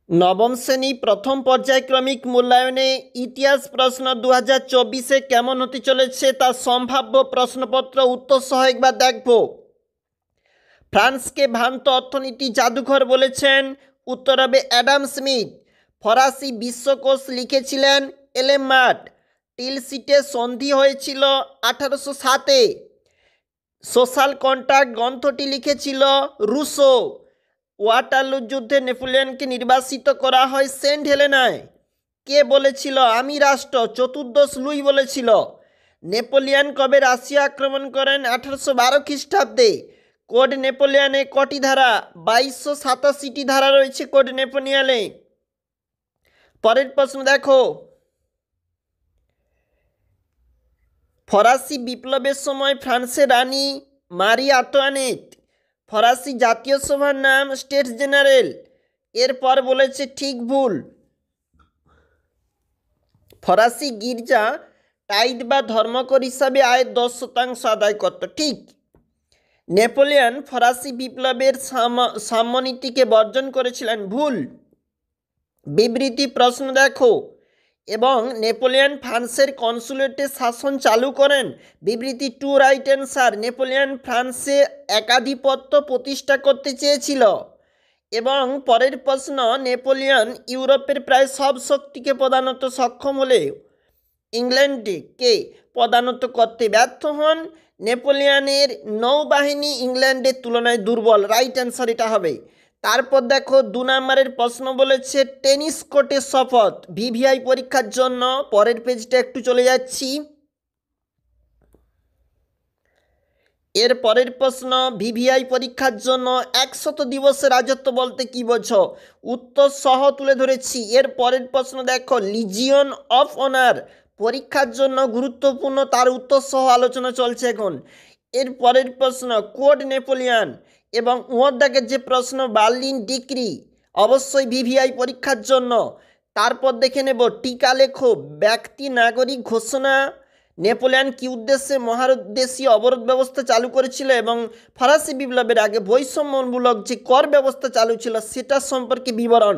নবম শ্রেণী প্রথম পর্যায়ক্রমিক মূল্যায়নে ইতিহাস প্রশ্ন 2024-এ কেমন হতে চলেছে তার সম্ভাব্য প্রশ্নপত্র উত্তর সহ একবার দেখব। ফ্রান্সকে ভ্রান্ত অর্থনীতি জাদুঘর বলেছেন, উত্তর হবে অ্যাডাম স্মিথ। ফরাসি বিশ্বকোষ লিখেছিলেন এলেমার্ট। টিলসিটে সন্ধি হয়েছিল 1807-এ। সোশ্যাল কন্ট্রাক্ট গ্রন্থটি লিখেছিল রুসো। ওয়াটারলু যুদ্ধে নেপোলিয়নকে নির্বাসিত করা হয় সেন্ট হেলেনায়। কে বলেছিল আমি রাষ্ট্র? চতুর্দশ লুই বলেছিল। নেপোলিয়ন কবে রাশিয়া আক্রমণ করেন? 1812 খ্রিস্টাব্দে। কোড নেপোলিয়নে কটি ধারা? 2287টি ধারা রয়েছে কোড নেপোলিয়নে। পরের প্রশ্ন দেখো, ফরাসি বিপ্লবের সময় ফ্রান্সের রানী মারি আন্তোয়ানেট। ফরাসি জাতীয় সভার নাম স্টেটস জেনারেল। এরপর বলেছে ঠিক ভুল। ফরাসি গির্জা টাইড বা ধর্মকর হিসাবে আয়ের 10% আদায় করত। ঠিক। নেপোলিয়ন ফরাসি বিপ্লবের সাম্যনীতিকে বর্জন করেছিলেন। ভুল। বিবৃতি প্রশ্ন দেখো, এবং নেপোলিয়ন ফ্রান্সের কনসুলেটে শাসন চালু করেন। বিবৃতি টু রাইট অ্যান্সার। নেপোলিয়ন ফ্রান্সে একাধিপত্য প্রতিষ্ঠা করতে চেয়েছিল। এবং পরের প্রশ্ন, নেপোলিয়ন ইউরোপের প্রায় সব শক্তিকে প্রধানত সক্ষম হলেও ইংল্যান্ডকে প্রধানত করতে ব্যর্থ হন। নেপোলিয়নের নৌবাহিনী ইংল্যান্ডের তুলনায় দুর্বল। রাইট অ্যান্সার এটা হবে। তারপর দেখো 2 নম্বরের প্রশ্ন বলেছে টেনিস কোর্টে শপথ ভিভিআই পরীক্ষার জন্য। পরের পেজটা একটু চলে যাচ্ছি। এর পরের প্রশ্ন, ভিভিআই পরীক্ষার জন্য 100 দিবসের রাজত্ব বলতে কি বোঝো? উত্তর সহ তুলে ধরেছি। এর পরের প্রশ্ন দেখো, লিজিয়ন অফ অনার পরীক্ষার জন্য গুরুত্বপূর্ণ, তার উত্তর সহ আলোচনা চলছে এখন। এর পরের প্রশ্ন কোড নেপোলিয়ন এবং ওর দাগের যে প্রশ্ন বার্লিন ডিক্রি, অবশ্যই ভিভিআই পরীক্ষার জন্য। তারপর দেখে নেব টিকা লেখো ব্যক্তি নাগরিক ঘোষণা। নেপোলিয়ন কি উদ্দেশ্যে মহাদেশীয় অবরোধ ব্যবস্থা চালু করেছিল এবং ফরাসি বিপ্লবের আগে বৈষম্যমূলক যে কর ব্যবস্থা চালু ছিল সেটা সম্পর্কে বিবরণ।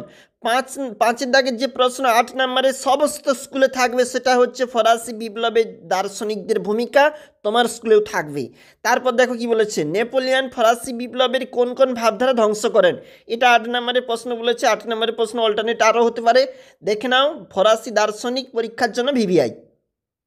পাঁচের দাগের যে প্রশ্ন 8 নম্বরে সমস্ত স্কুলে থাকবে, সেটা হচ্ছে ফরাসি বিপ্লবের দার্শনিকদের ভূমিকা, তোমার স্কুলেও থাকবে। তারপর দেখো কি বলেছে, নেপোলিয়ন ফরাসি বিপ্লবের কোন কোন ভাবধারা ধ্বংস করেন। এটা 8 নম্বরের প্রশ্ন বলেছে। 8 নম্বরের প্রশ্ন অল্টারনেট আরও হতে পারে, দেখে নাও। ফরাসি দার্শনিক পরীক্ষার জন্য ভিভিআই।